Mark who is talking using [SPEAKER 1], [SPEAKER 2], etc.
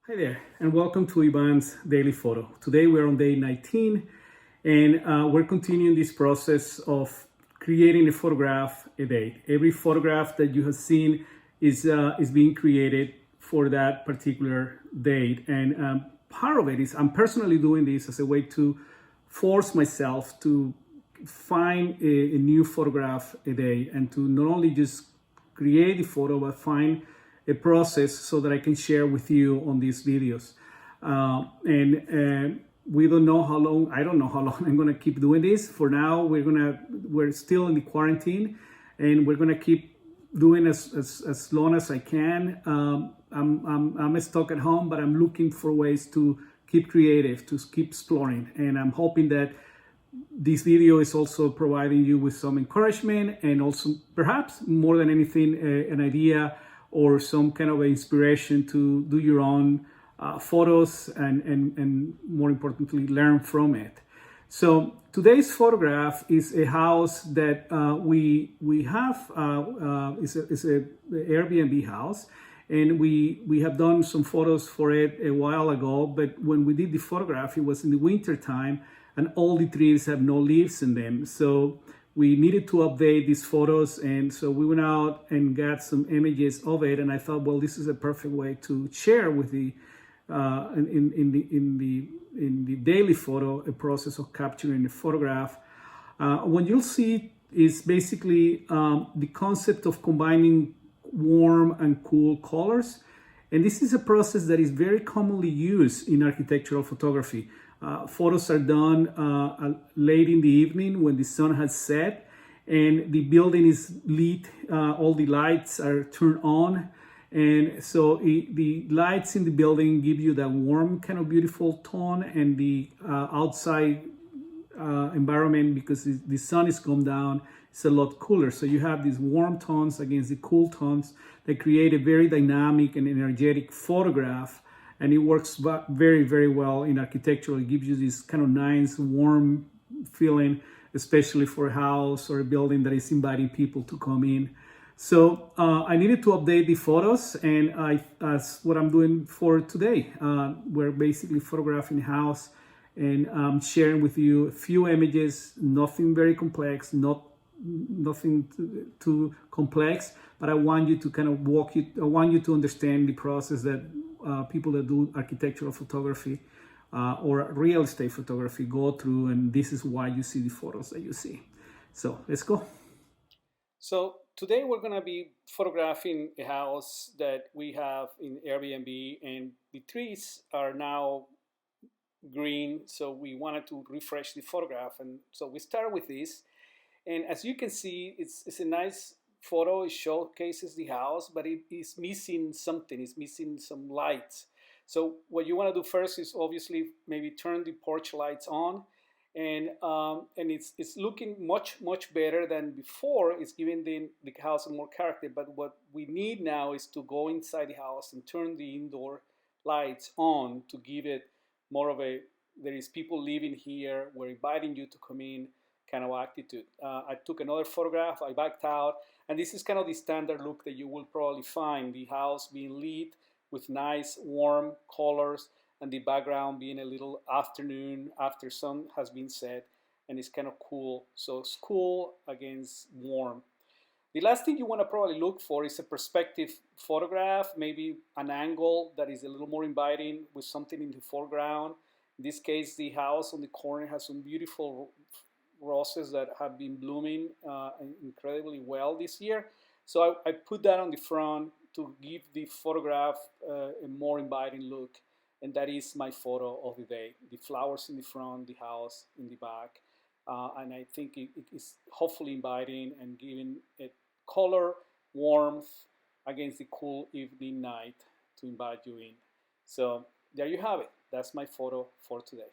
[SPEAKER 1] Hi there, and welcome to Ivan's Daily Photo. Today we're on day 19, and we're continuing this process of creating a photograph a day. Every photograph that you have seen is being created for that particular date, and part of it is I'm personally doing this as a way to force myself to find a new photograph a day, and to not only just create the photo, but find a process so that I can share with you on these videos. And we don't know how long, I don't know how long I'm gonna keep doing this. For now, we're still in the quarantine, and we're gonna keep doing as long as I can. I'm stuck at home, but I'm looking for ways to keep creative, to keep exploring. And I'm hoping that this video is also providing you with some encouragement, and also perhaps more than anything, an idea or some kind of inspiration to do your own photos, and more importantly, learn from it. So today's photograph is a house that we have. It's a Airbnb house, and we have done some photos for it a while ago. But when we did the photograph, it was in the winter time, and all the trees have no leaves in them. So we needed to update these photos, and so we went out and got some images of it. And I thought, well, this is a perfect way to share with the in the daily photo a process of capturing a photograph. What you'll see is basically the concept of combining warm and cool colors. And this is a process that is very commonly used in architectural photography. Photos are done late in the evening when the sun has set and the building is lit, all the lights are turned on. And so the lights in the building give you that warm kind of beautiful tone, and the outside environment, because the sun is come down, it's a lot cooler. So you have these warm tones against the cool tones that create a very dynamic and energetic photograph. And it works very, very well in architecture. It gives you this kind of nice, warm feeling, especially for a house or a building that is inviting people to come in. So I needed to update the photos, and that's what I'm doing for today. We're basically photographing a house, and I'm sharing with you a few images, nothing very complex, nothing too complex, but I want you to kind of I want you to understand the process that people that do architectural photography or real estate photography go through, and this is why you see the photos that you see. So let's go. So today we're going to be photographing a house that we have in Airbnb, and the trees are now green, so we wanted to refresh the photograph. And so we start with this, and as you can see, it's a nice photo. It showcases the house, but it is missing something. It's missing some lights. So what you want to do first is obviously maybe turn the porch lights on, and it's looking much better than before. It's giving the house more character. But what we need now is to go inside the house and turn the indoor lights on to give it more of a, there is people living here, we're inviting you to come in kind of attitude. I took another photograph, I backed out, and this is kind of the standard look that you will probably find, the house being lit with nice warm colors, and the background being a little afternoon after sun has been set, and it's kind of cool. So it's cool against warm. The last thing you want to probably look for is a perspective photograph, maybe an angle that is a little more inviting with something in the foreground. In this case, the house on the corner has some beautiful roses that have been blooming incredibly well this year. So I put that on the front to give the photograph a more inviting look. And that is my photo of the day. The flowers in the front, the house in the back. And I think it is hopefully inviting and giving it color, warmth against the cool evening night to invite you in. So there you have it. That's my photo for today.